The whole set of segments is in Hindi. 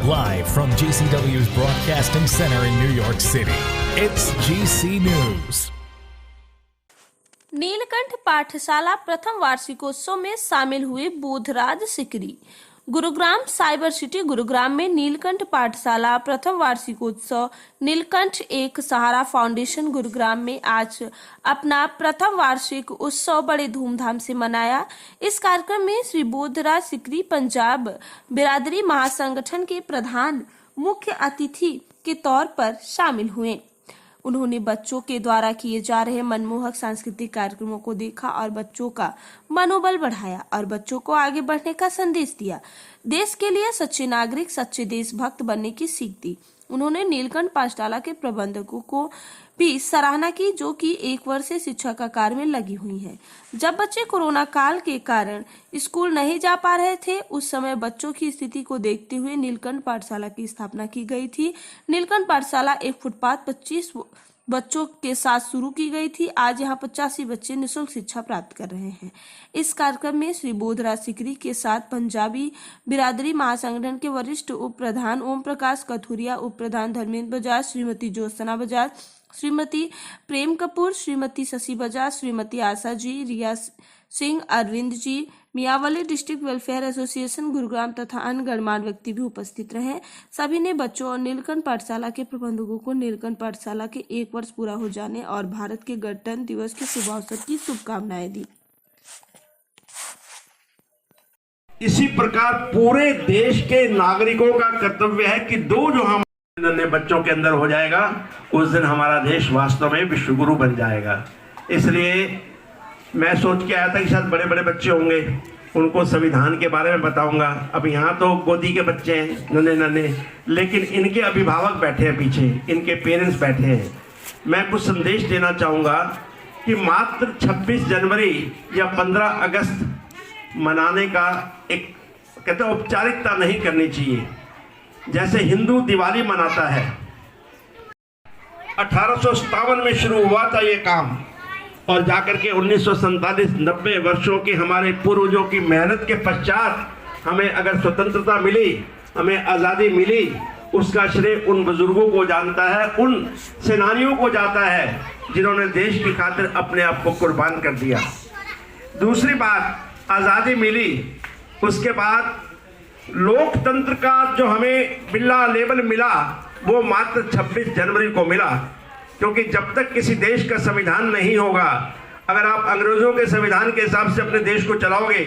Live from GCW's Broadcasting Center in New York City, it's GC News. Neelkanth पाठशाला प्रथम वार्षिकोत्सव में शामिल हुए बोधराज सिकरी। गुरुग्राम साइबर सिटी गुरुग्राम में नीलकंठ पाठशाला प्रथम वार्षिकोत्सव नीलकंठ एक सहारा फाउंडेशन गुरुग्राम में आज अपना प्रथम वार्षिक उत्सव बड़े धूमधाम से मनाया। इस कार्यक्रम में श्री बोधराज सिकरी पंजाब बिरादरी महासंगठन के प्रधान मुख्य अतिथि के तौर पर शामिल हुए। उन्होंने बच्चों के द्वारा किए जा रहे मनमोहक सांस्कृतिक कार्यक्रमों को देखा और बच्चों का मनोबल बढ़ाया और बच्चों को आगे बढ़ने का संदेश दिया। देश के लिए सच्चे नागरिक, सच्चे देशभक्त बनने की सीख दी। उन्होंने नीलकंठ पाठशाला के प्रबंधकों को भी सराहना की, जो कि 1 वर्ष से शिक्षा का कार्य में लगी हुई हैं। जब बच्चे कोरोना काल के कारण स्कूल नहीं जा पा रहे थे, उस समय बच्चों की स्थिति को देखते हुए नीलकंठ पाठशाला की स्थापना की गई थी। नीलकंठ पाठशाला एक फुटपाथ 25 बच्चों के साथ शुरू की गई थी। आज यहाँ 85 बच्चे निःशुल्क शिक्षा प्राप्त कर रहे हैं। इस कार्यक्रम में श्री बोधराज सिकरी के साथ पंजाबी बिरादरी महासंगठन के वरिष्ठ उप प्रधान ओम प्रकाश कथुरिया, उप प्रधान Dharmendra Bajaj, Shrimati Jyotsna Bajaj, Shrimati Prem Kapoor, Shrimati Shashi Bajaj, Shrimati Asha ji, Riya Singh, Arvind ji, Mianwali district welfare association Gurugram तथा अन्य गणमान्य व्यक्ति भी उपस्थित रहे। सभी ने बच्चों और नीलकंठ पाठशाला के प्रबंधकों को नीलकंठ पाठशाला के 1 वर्ष पूरा हो जाने और भारत के गणतंत्र दिवस के शुभ अवसर की शुभकामनाएं दी। इसी प्रकार पूरे देश के नागरिकों का कर्तव्य है कि जो हम नन्हे बच्चों के अंदर हो जाएगा, उस दिन हमारा देश वास्तव में विश्वगुरु बन जाएगा। इसलिए मैं सोच के आया था कि शायद बड़े बड़े बच्चे होंगे, उनको संविधान के बारे में बताऊंगा। अब यहाँ तो गोदी के बच्चे हैं नन्हे नन्हे, लेकिन इनके अभिभावक बैठे हैं पीछे, इनके पेरेंट्स बैठे हैं। मैं कुछ संदेश देना चाहूँगा कि मात्र 26 जनवरी या 15 अगस्त मनाने का एक कहते हैं औपचारिकता नहीं करनी चाहिए। जैसे हिंदू दिवाली मनाता है, 1857 में शुरू हुआ था ये काम और जाकर के 1947-90 वर्षों के हमारे पूर्वजों की मेहनत के पश्चात हमें अगर स्वतंत्रता मिली, हमें आज़ादी मिली, उसका श्रेय उन बुजुर्गों को जानता है, उन सेनानियों को जाता है जिन्होंने देश की खातिर अपने आप को कुर्बान कर दिया। दूसरी बात, आज़ादी मिली, उसके बाद लोकतंत्र का जो हमें बिल्ला लेबल मिला वो मात्र 26 जनवरी को मिला, क्योंकि जब तक किसी देश का संविधान नहीं होगा, अगर आप अंग्रेजों के संविधान के हिसाब से अपने देश को चलाओगे।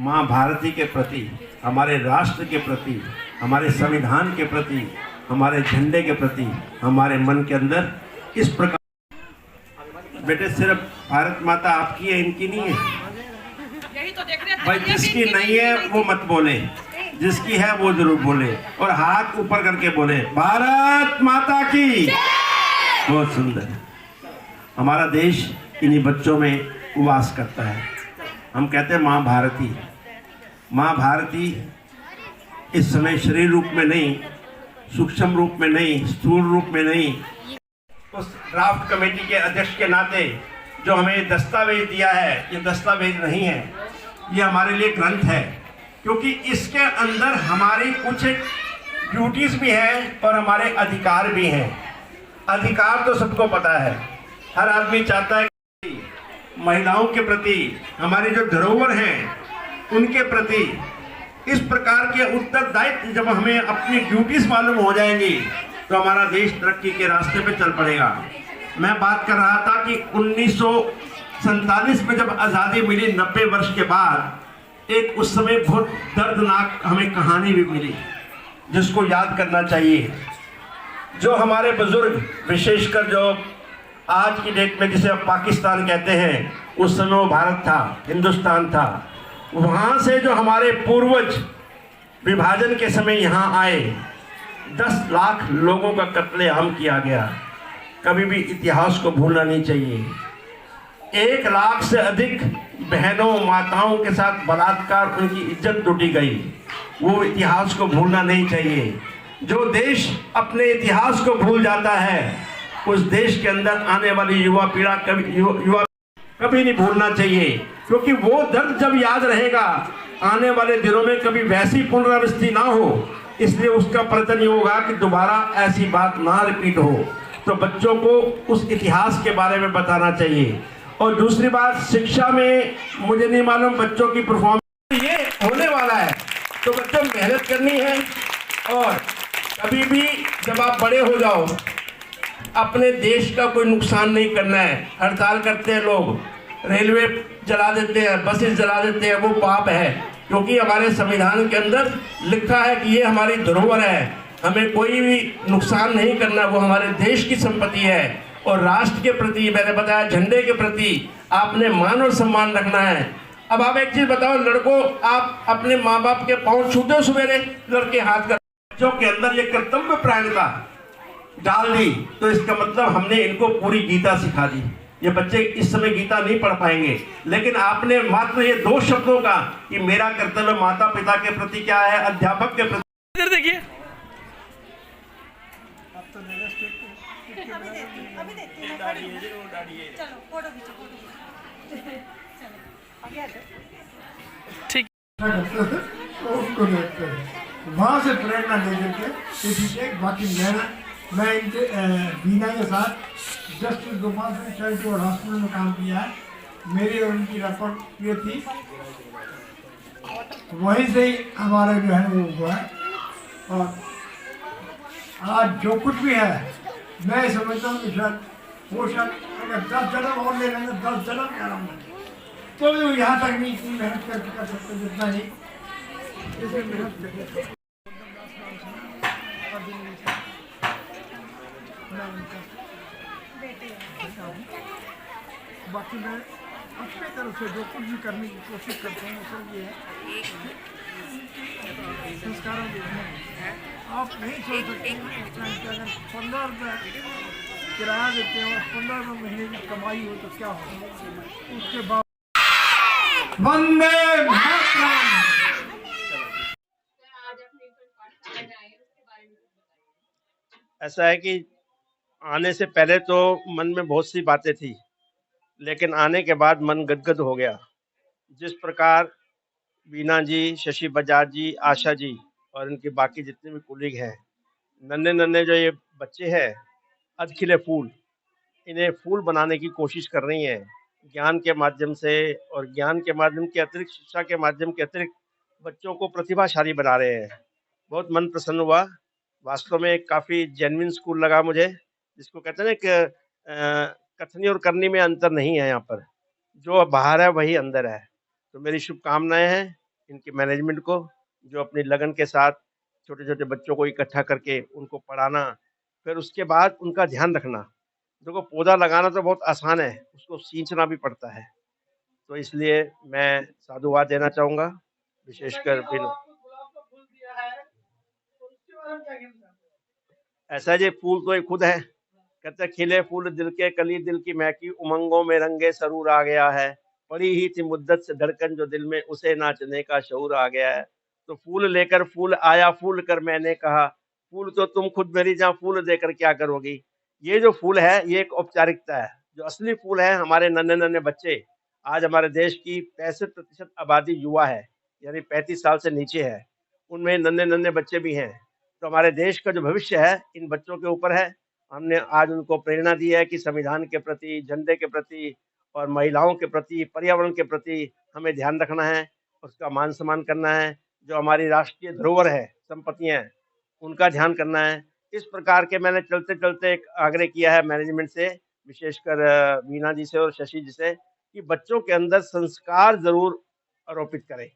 माँ भारती के प्रति, हमारे राष्ट्र के प्रति, हमारे संविधान के प्रति, हमारे झंडे के प्रति हमारे मन के अंदर इस प्रकार, बेटे सिर्फ भारत माता आपकी है, इनकी नहीं है। भाई जिसकी नहीं है वो मत बोले, जिसकी है वो जरूर बोले और हाथ ऊपर करके बोले भारत माता की। बहुत सुंदर। हमारा देश इन्हीं बच्चों में वास करता है। हम कहते हैं माँ भारती। माँ भारती इस समय शरीर रूप में नहीं, सूक्ष्म रूप में नहीं, स्थूल रूप में नहीं, उस ड्राफ्ट कमेटी के अध्यक्ष के नाते जो हमें दस्तावेज दिया है, ये दस्तावेज नहीं है, ये हमारे लिए ग्रंथ है, क्योंकि इसके अंदर हमारी कुछ ड्यूटीज भी हैं और हमारे अधिकार भी हैं। अधिकार तो सबको पता है, हर आदमी चाहता है कि महिलाओं के प्रति, हमारी जो धरोहर हैं उनके प्रति इस प्रकार के उत्तरदायित्व जब हमें अपनी ड्यूटीज मालूम हो जाएंगी तो हमारा देश तरक्की के रास्ते पे चल पड़ेगा। मैं बात कर रहा था कि 1947 में जब आज़ादी मिली, 90 वर्ष के बाद, एक उस समय बहुत दर्दनाक हमें कहानी भी मिली जिसको याद करना चाहिए। जो हमारे बुजुर्ग, विशेषकर जो आज की डेट में जिसे पाकिस्तान कहते हैं, उस समय वो भारत था, हिंदुस्तान था। वहाँ से जो हमारे पूर्वज विभाजन के समय यहाँ आए, 10 लाख लोगों का कत्लेआम किया गया। कभी भी इतिहास को भूलना नहीं चाहिए। 1 लाख से अधिक बहनों, माताओं के साथ बलात्कार, उनकी इज्जत लूटी गई। वो इतिहास को भूलना नहीं चाहिए। जो देश अपने इतिहास को भूल जाता है, उस देश के अंदर आने वाली युवा पीढ़ी कभी नहीं भूलना चाहिए, क्योंकि वो दर्द जब याद रहेगा आने वाले दिनों में कभी वैसी पुनरावृत्ति ना हो, इसलिए उसका प्रयत्न ये होगा कि दोबारा ऐसी बात ना रिपीट हो। तो बच्चों को उस इतिहास के बारे में बताना चाहिए। और दूसरी बात, शिक्षा में मुझे नहीं मालूम बच्चों की परफॉर्मेंस ये होने वाला है, तो बच्चों मेहनत करनी है। और कभी भी जब आप बड़े हो जाओ, अपने देश का कोई नुकसान नहीं करना है। हड़ताल करते हैं लोग, रेलवे जला देते हैं, बसेस जला देते हैं, वो पाप है, क्योंकि हमारे संविधान के अंदर लिखा है कि ये हमारी धरोहर है, हमें कोई भी नुकसान नहीं करना, वो हमारे देश की संपत्ति है। और राष्ट्र के प्रति, मैंने बताया झंडे के प्रति आपने मान और सम्मान रखना है। अब आप एक चीज बताओ, लड़कों, आप अपने माँ बाप के पाँव छूते हो सवेरे, लड़के हाथ कर। बच्चों के अंदर ये कर्तव्य परायणता डाल दी, तो इसका मतलब हमने इनको पूरी गीता सिखा दी। ये बच्चे इस समय गीता नहीं पढ़ पाएंगे, लेकिन आपने मात्र ये 2 शब्दों का कि मेरा कर्तव्य माता पिता के प्रति क्या है, अध्यापक के प्रति। इधर देखिए, ठीक। उसको देखते हैं, वहाँ से प्रेरणा ले करके ठीक है। बाकी मैं इनके बीना के साथ justice Gopal Singh charitable hospital में काम किया है। मेरी और उनकी रिपोर्ट ये थी, वहीं से ही हमारा जो है वो हुआ है। और आज जो कुछ भी है, मैं समझता हूँ कि शायद वो शायद अगर 10 जन्म और ले लेंगे, 10 जन्म क्या रहा तो भी यहाँ तक नहीं इतनी मेहनत कर सकते जितना ही इसे मेहनत करके। बाकी मैं अपनी तरफ से जो कुछ भी करने की कोशिश करता हूँ सब ये है संस्कारों के। आप नहीं सोच सकते कि अगर 15 रुपये किराया देते हैं और 15 महीने की कमाई हो तो क्या हो। उसके बाद वंदे मातरम। ऐसा है कि आने से पहले तो मन में बहुत सी बातें थी, लेकिन आने के बाद मन गदगद हो गया। जिस प्रकार बीना जी, शशि बजाज जी, आशा जी और इनके बाकी जितने भी कुलीग हैं, नन्हे नन्हे जो ये बच्चे हैं, अधखिले फूल, इन्हें फूल बनाने की कोशिश कर रही हैं ज्ञान के माध्यम से। और ज्ञान के माध्यम के अतिरिक्त, शिक्षा के माध्यम के अतिरिक्त बच्चों को प्रतिभाशाली बना रहे हैं। बहुत मन प्रसन्न हुआ। वास्तव में काफ़ी जेन्युइन स्कूल लगा मुझे, जिसको कहते हैं ना कि कथनी और करनी में अंतर नहीं है। यहाँ पर जो बाहर है वही अंदर है। तो मेरी शुभकामनाएं हैं इनके मैनेजमेंट को, जो अपनी लगन के साथ छोटे छोटे बच्चों को इकट्ठा करके उनको पढ़ाना, फिर उसके बाद उनका ध्यान रखना। देखो, पौधा लगाना तो बहुत आसान है, उसको सींचना भी पड़ता है। तो इसलिए मैं साधुवाद देना चाहूँगा, विशेषकर ऐसा जी, फूल तो एक खुद है। कहते खिले फूल दिल के, कली दिल की महकी, उमंगों में रंगे सरूर आ गया है। पड़ी ही थी मुद्दत से धड़कन जो दिल में, उसे नाचने का शऊर आ गया है। तो फूल लेकर फूल आया, फूल कर मैंने कहा, फूल तो तुम खुद मेरी, जहाँ फूल देकर क्या करोगी। ये जो फूल है ये एक औपचारिकता है। जो असली फूल है हमारे नन्हे नन्हे बच्चे। आज हमारे देश की 65% आबादी युवा है, यानी 35 साल से नीचे है। उनमें नन्हे नन्हे बच्चे भी हैं। तो हमारे देश का जो भविष्य है इन बच्चों के ऊपर है। हमने आज उनको प्रेरणा दी है कि संविधान के प्रति, झंडे के प्रति और महिलाओं के प्रति, पर्यावरण के प्रति हमें ध्यान रखना है, उसका मान सम्मान करना है। जो हमारी राष्ट्रीय धरोहर है, संपत्तियां हैं, उनका ध्यान करना है। इस प्रकार के मैंने चलते चलते एक आग्रह किया है मैनेजमेंट से, विशेषकर मीना जी से और शशि जी से, कि बच्चों के अंदर संस्कार जरूर आरोपित करें,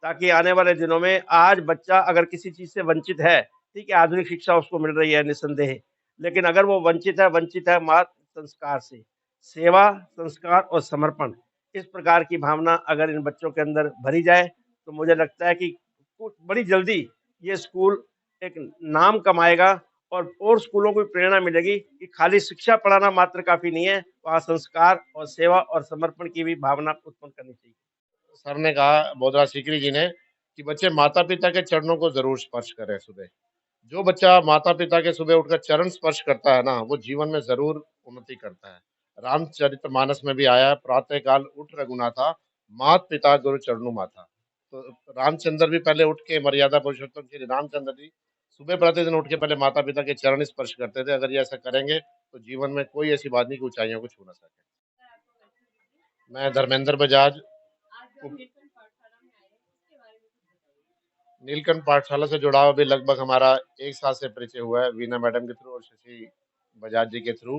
ताकि आने वाले दिनों में, आज बच्चा अगर किसी चीज से वंचित है, ठीक है, आधुनिक शिक्षा उसको मिल रही है निस्संदेह, लेकिन अगर वो वंचित है मात्र संस्कार से। सेवा, संस्कार और समर्पण, इस प्रकार की भावना अगर इन बच्चों के अंदर भरी जाए तो मुझे लगता है कि कुछ बड़ी जल्दी ये स्कूल एक नाम कमाएगा और स्कूलों को भी प्रेरणा मिलेगी कि खाली शिक्षा पढ़ाना मात्र काफी नहीं है, वहाँ संस्कार और सेवा और समर्पण की भी भावना उत्पन्न करनी चाहिए। सर ने कहा, बोधराज सीकरी जी ने, कि बच्चे माता पिता के चरणों को जरूर स्पर्श करें सुबह। जो बच्चा माता पिता के सुबह उठकर चरण स्पर्श करता है ना, वो जीवन में जरूर उन्नति करता है। रामचरितमानस में भी आया है, प्रातः काल उठ रघुनाथा, मात पिता गुरु चरणु माथा। तो रामचंद्र भी पहले उठ के मर्यादा पुरुषोत्तम श्री रामचंद्र जी सुबह प्रतिदिन उठ के पहले माता पिता के चरण स्पर्श करते थे। अगर ये ऐसा करेंगे तो जीवन में कोई ऐसी बात नहीं कि ऊंचाइयों को छू ना सके। मैं धर्मेंद्र बजाज नीलकंठ पाठशाला से जुड़ा हुआ भी लगभग हमारा 1 साल से परिचय हुआ है, वीना मैडम के थ्रू और शशि बजाज जी के थ्रू।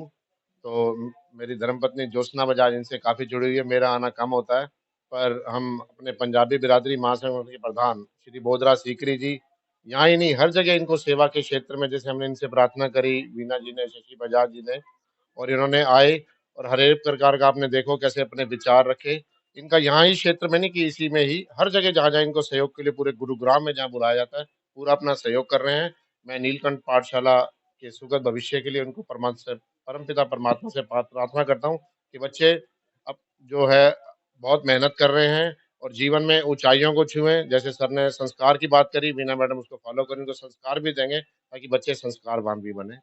तो मेरी धर्मपत्नी ज्योत्सना बजाज इनसे काफ़ी जुड़ी हुई है। मेरा आना कम होता है, पर हम अपने पंजाबी बिरादरी महासंघ के प्रधान श्री बोधराज सीकरी जी, यहाँ ही नहीं हर जगह इनको सेवा के क्षेत्र में, जैसे हमने इनसे प्रार्थना करी, वीना जी ने, शशि बजाज जी ने, और इन्होंने आए और हर एक प्रकार का आपने देखो कैसे अपने विचार रखे। इनका यहाँ ही क्षेत्र में नहीं कि इसी में ही, हर जगह जहाँ-जहाँ इनको सहयोग के लिए पूरे गुरुग्राम में जहाँ बुलाया जाता है, पूरा अपना सहयोग कर रहे हैं। मैं नीलकंठ पाठशाला के सुखद भविष्य के लिए उनको परमपिता परमात्मा से प्रार्थना करता हूँ कि बच्चे अब जो है बहुत मेहनत कर रहे हैं और जीवन में ऊँचाइयों को छुएँ। जैसे सर ने संस्कार की बात करी, वीना मैडम उसको फ़ॉलो करें तो संस्कार भी देंगे ताकि बच्चे संस्कारवान भी बनें।